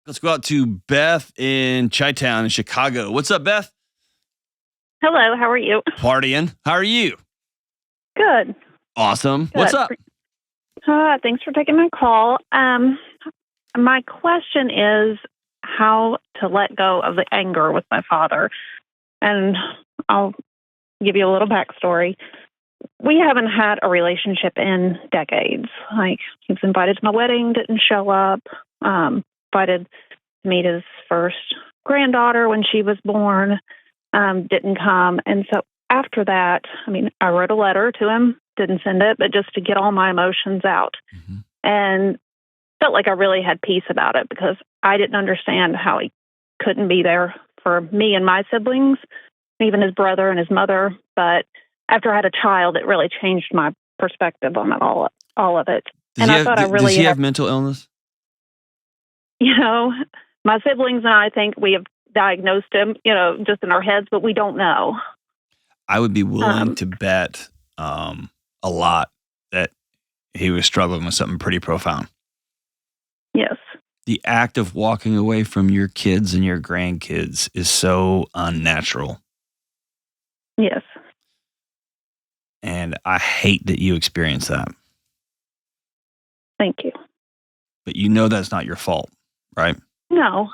Let's go out to Beth in Chi-Town in Chicago. What's up, Beth? Hello, how are you? Partying. How are you? Good. Awesome. Good. What's up? Thanks for taking my call. My question is how to let go of the anger with my father. And I'll give you a little backstory. We haven't had a relationship in decades. Like, he was invited to my wedding, didn't show up. Invited to meet his first granddaughter when she was born, didn't come. And so after that, I wrote a letter to him, didn't send it, but just to get all my emotions out. Mm-hmm. And felt like I really had peace about it because I didn't understand how he couldn't be there for me and my siblings, even his brother and his mother. But after I had a child, it really changed my perspective on it all of it. Does he have mental illness? My siblings and I think we have diagnosed him, just in our heads, but we don't know. I would be willing to bet a lot that he was struggling with something pretty profound. Yes. The act of walking away from your kids and your grandkids is so unnatural. Yes. And I hate that you experienced that. Thank you. But that's not your fault, right? No.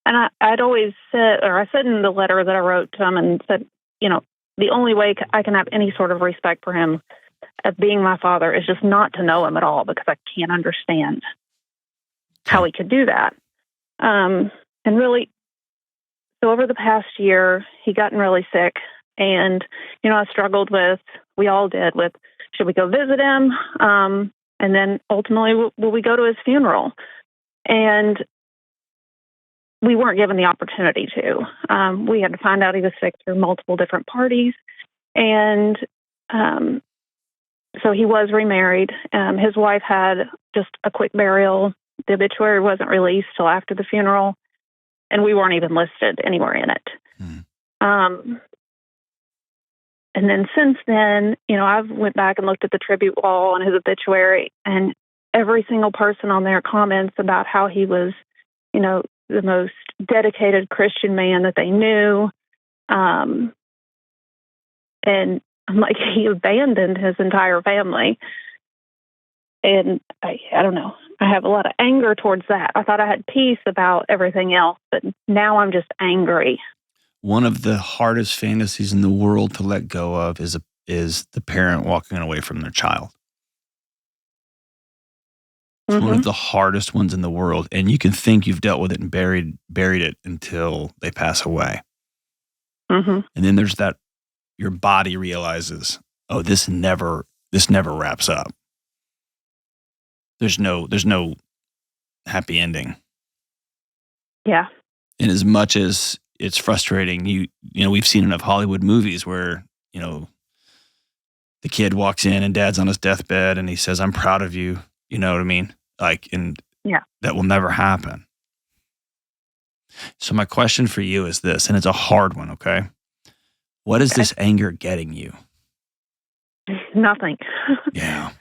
And I'd always said, or I said in the letter that I wrote to him and said, the only way I can have any sort of respect for him as being my father is just not to know him at all, because I can't understand how he could do that. And really, so over the past year, he gotten really sick. And, I struggled we all did with, should we go visit him? And then ultimately, will we go to his funeral? And we weren't given the opportunity to. We had to find out he was sick through multiple different parties. And so he was remarried. His wife had just a quick burial. The obituary wasn't released till after the funeral, and we weren't even listed anywhere in it. And then since then, I've went back and looked at the tribute wall on his obituary, and every single person on there comments about how he was, the most dedicated Christian man that they knew. And I'm like, he abandoned his entire family. And I don't know. I have a lot of anger towards that. I thought I had peace about everything else, but now I'm just angry. One of the hardest fantasies in the world to let go of is the parent walking away from their child. It's one of the hardest ones in the world, and you can think you've dealt with it and buried it until they pass away. Mm-hmm. And then there's that your body realizes, oh, this never wraps up. There's no happy ending. Yeah. And as much as it's frustrating, we've seen enough Hollywood movies where, the kid walks in and dad's on his deathbed and he says, "I'm proud of you." You know what I mean? That will never happen. So my question for you is this, and it's a hard one, okay? What is this anger getting you? Nothing. Yeah.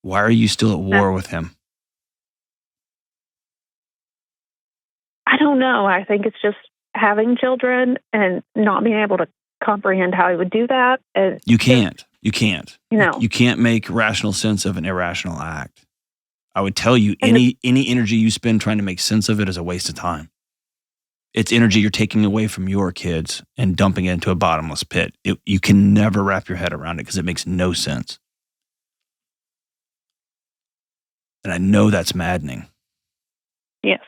Why are you still at war with him? I don't know. I think it's just having children and not being able to comprehend how he would do that. You can't. You can't. No. You can't make rational sense of an irrational act. I would tell you any energy you spend trying to make sense of it is a waste of time. It's energy you're taking away from your kids and dumping it into a bottomless pit. You can never wrap your head around it because it makes no sense. And I know that's maddening. Yes.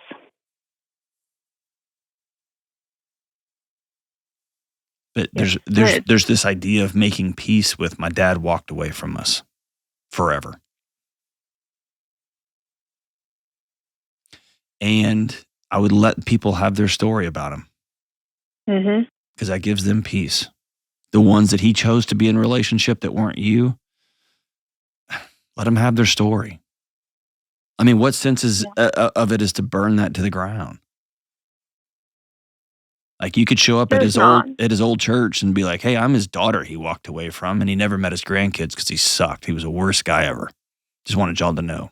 But there's this idea of making peace with my dad walked away from us forever. And I would let people have their story about him. Mm-hmm. Because that gives them peace. The ones that he chose to be in a relationship that weren't you, let them have their story. I mean, what sense of it is to burn that to the ground? Like you could show up at There's his old church and be like, "Hey, I'm his daughter he walked away from, and he never met his grandkids because he sucked. He was the worst guy ever. Just wanted y'all to know."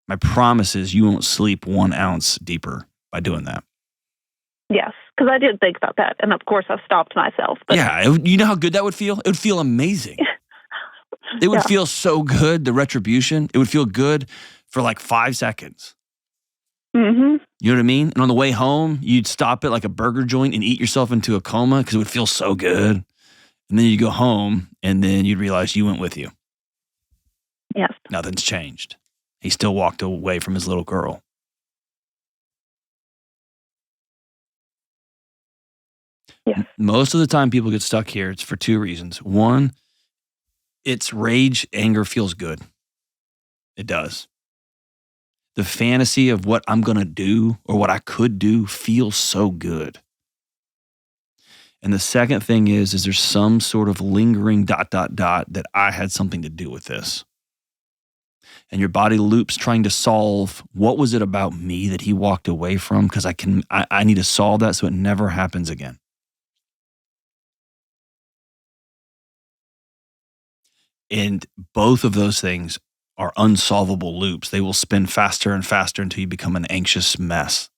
My promise is you won't sleep 1 ounce deeper by doing that. Yes, because I did think about that, and of course I stopped myself. But Yeah, you know how good that would feel? It would feel amazing. It would feel so good, the retribution. It would feel good for like 5 seconds. Mm-hmm. You know what I mean? And on the way home, you'd stop at like a burger joint and eat yourself into a coma because it would feel so good. And then you go home and then you'd realize you went with you. Yes. Nothing's changed. He still walked away from his little girl. Yes. Most of the time people get stuck here, it's for 2 reasons. One, it's rage, anger feels good. It does. The fantasy of what I'm going to do or what I could do feels so good. And the second thing is there's some sort of lingering ... that I had something to do with this. And your body loops trying to solve what was it about me that he walked away from, because I need to solve that so it never happens again. And both of those things are unsolvable loops. They will spin faster and faster until you become an anxious mess.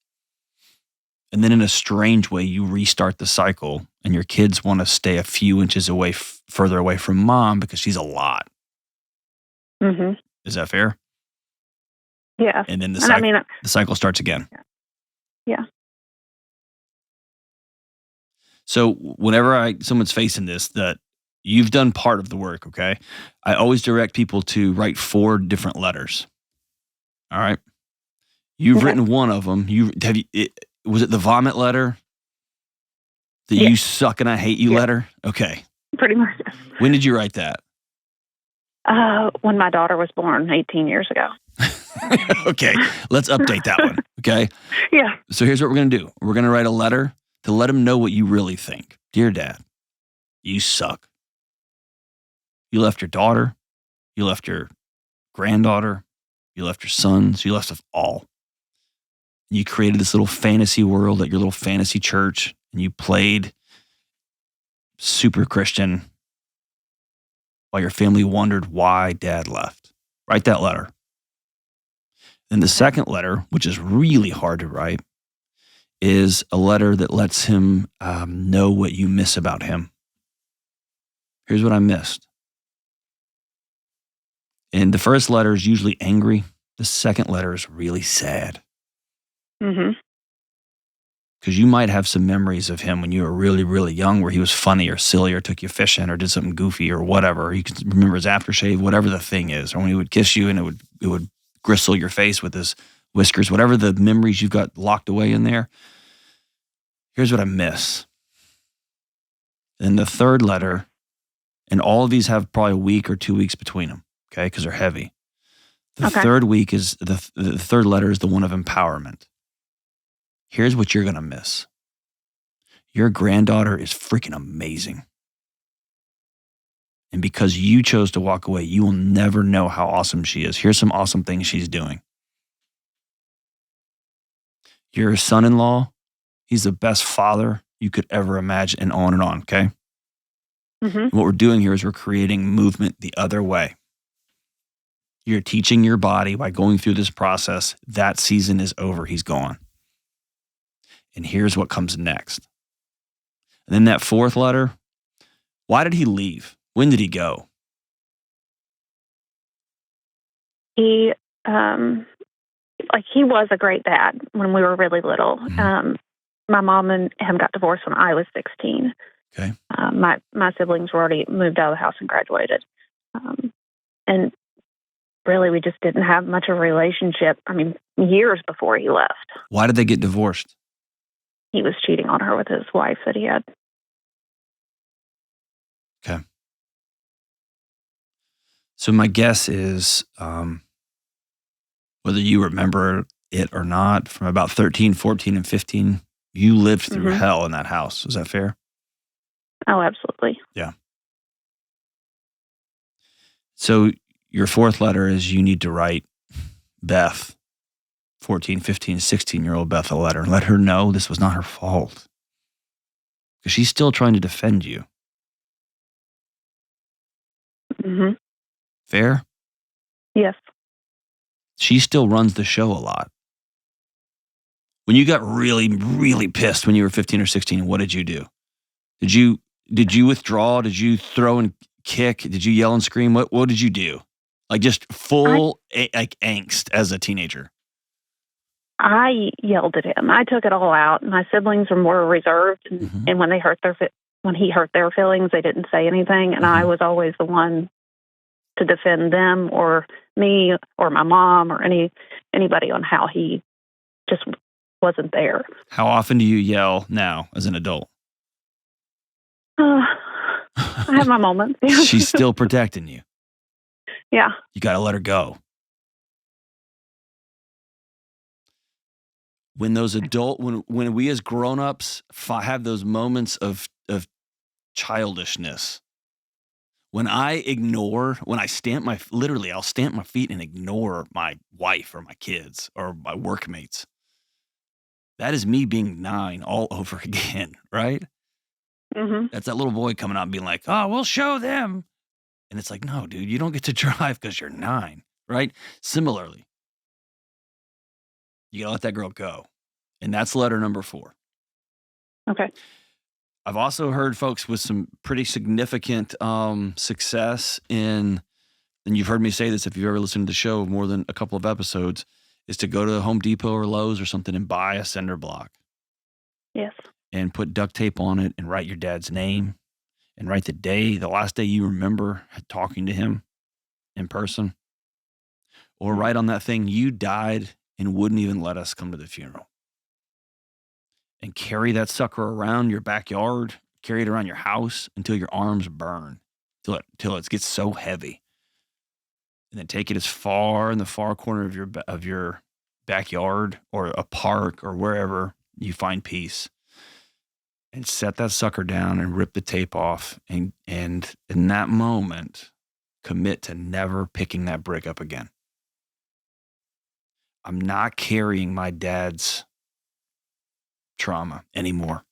And then in a strange way, you restart the cycle and your kids want to stay a few inches away, further away from mom because she's a lot. Mm-hmm. Is that fair? Yeah. And then the cycle starts again. Yeah. So whenever someone's facing this, that you've done part of the work, okay? I always direct people to write 4 different letters. All right? You've written one of them. Was it the vomit letter? The you suck and I hate you letter? Okay. Pretty much. When did you write that? When my daughter was born 18 years ago. Okay. Let's update that one. Okay. Yeah. So here's what we're going to do. We're going to write a letter to let him know what you really think. Dear Dad, you suck. You left your daughter. You left your granddaughter. You left your sons. You left us all. You created this little fantasy world at your little fantasy church, and you played super Christian while your family wondered why Dad left. Write that letter. Then the second letter, which is really hard to write, is a letter that lets him know what you miss about him. Here's what I missed. And the first letter is usually angry. The second letter is really sad. Mm-hmm. Because you might have some memories of him when you were really, really young where he was funny or silly or took you fishing or did something goofy or whatever. You can remember his aftershave, whatever the thing is. Or when he would kiss you and it would gristle your face with his whiskers, whatever the memories you've got locked away in there. Here's what I miss. And the third letter, and all of these have probably a week or 2 weeks between them, okay, because they're heavy. The third week is, the third letter is the one of empowerment. Here's what you're going to miss. Your granddaughter is freaking amazing. And because you chose to walk away, you will never know how awesome she is. Here's some awesome things she's doing. Your son-in-law, he's the best father you could ever imagine, and on, okay? Mm-hmm. What we're doing here is we're creating movement the other way. You're teaching your body by going through this process, that season is over, he's gone. And here's what comes next. And then that fourth letter, why did he leave? When did he go? He was a great dad when we were really little. Mm-hmm. My mom and him got divorced when I was 16. Okay. My siblings were already moved out of the house and graduated. And really, we just didn't have much of a relationship. I mean, years before he left. Why did they get divorced? He was cheating on her with his wife that he had. Okay. So my guess is, whether you remember it or not, from about 13, 14, and 15, you lived through hell in that house. Is that fair? Oh, absolutely. Yeah. So your fourth letter is you need to write, Beth, 14, 15, 16-year-old Beth a letter and let her know this was not her fault. Because she's still trying to defend you. Mm-hmm. Fair? Yes. She still runs the show a lot. When you got really, really pissed when you were 15 or 16, what did you do? Did you withdraw? Did you throw and kick? Did you yell and scream? What did you do? Like just full like angst as a teenager. I yelled at him. I took it all out. My siblings were more reserved, and when he hurt their feelings, they didn't say anything, and I was always the one to defend them or me or my mom or anybody on how he just wasn't there. How often do you yell now as an adult? I have my moments. She's still protecting you. Yeah. You got to let her go. When those when we as grown-ups have those moments of childishness, when I I'll stamp my feet and ignore my wife or my kids or my workmates. That is me being 9 all over again, right? Mm-hmm. That's that little boy coming out and being like, oh, we'll show them. And it's like, no, dude, you don't get to drive because you're 9, right? Similarly, you got to let that girl go. And that's letter number 4. Okay. I've also heard folks with some pretty significant success and you've heard me say this if you've ever listened to the show more than a couple of episodes, is to go to Home Depot or Lowe's or something and buy a cinder block. Yes. And put duct tape on it and write your dad's name and write the last day you remember talking to him in person. Or write on that thing, you died and wouldn't even let us come to the funeral. And carry that sucker around your backyard, carry it around your house until your arms burn, till it gets so heavy. And then take it as far in the far corner of your backyard or a park or wherever you find peace. And set that sucker down and rip the tape off. And in that moment, commit to never picking that brick up again. I'm not carrying my dad's trauma anymore.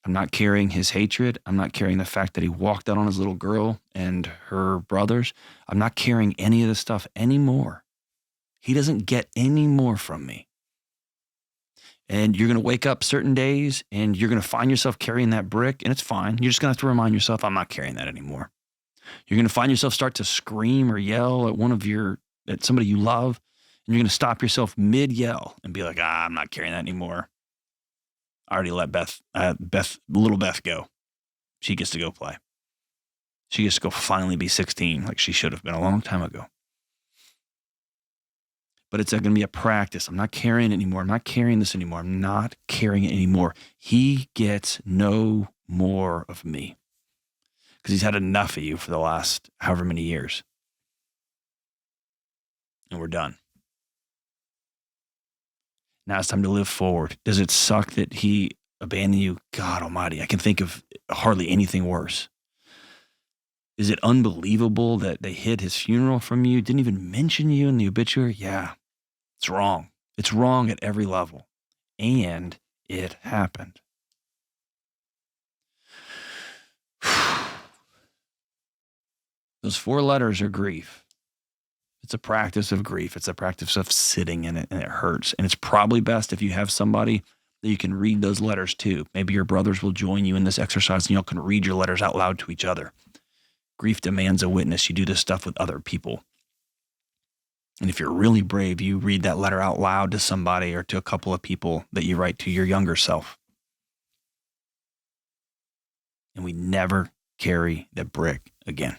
I'm not carrying his hatred. I'm not carrying the fact that he walked out on his little girl and her brothers. I'm not carrying any of this stuff anymore. He doesn't get any more from me. And you're going to wake up certain days and you're going to find yourself carrying that brick, and it's fine. You're just going to have to remind yourself, I'm not carrying that anymore. You're going to find yourself start to scream or yell at somebody you love, and you're going to stop yourself mid-yell and be like, I'm not carrying that anymore. I already let little Beth go. She gets to go play. She gets to go finally be 16 like she should have been a long time ago. But it's going to be a practice. I'm not carrying it anymore. I'm not carrying this anymore. I'm not carrying it anymore. He gets no more of me because he's had enough of you for the last however many years. And we're done. Now it's time to live forward. Does it suck that he abandoned you? God almighty, I can think of hardly anything worse. Is it unbelievable that they hid his funeral from you, didn't even mention you in the obituary? Yeah, it's wrong. It's wrong at every level. And it happened. Those 4 letters are grief. It's a practice of grief. It's a practice of sitting in it, and it hurts. And it's probably best if you have somebody that you can read those letters to. Maybe your brothers will join you in this exercise and y'all can read your letters out loud to each other. Grief demands a witness. You do this stuff with other people. And if you're really brave, you read that letter out loud to somebody or to a couple of people that you write to your younger self. And we never carry the brick again.